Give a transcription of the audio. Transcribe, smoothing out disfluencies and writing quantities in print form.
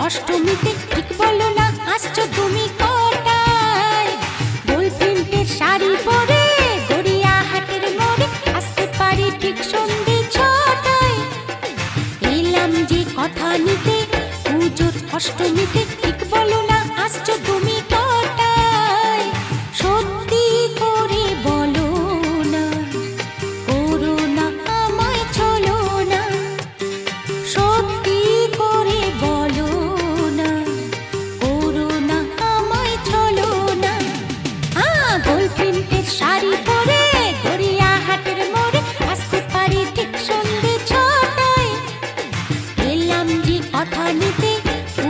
অষ্টমীতে ঠিক বলো না আসছো তুমি কটায়? গোল প্রিন্টের শাড়ি পরে গড়িয়াহাটের মোড়ে আসতে পারি ঠিক সন্ধে 6টায়। এলাম যে কথা নিতে পুজোর অষ্টমীতে ঠিক বলো না আসছো তুমি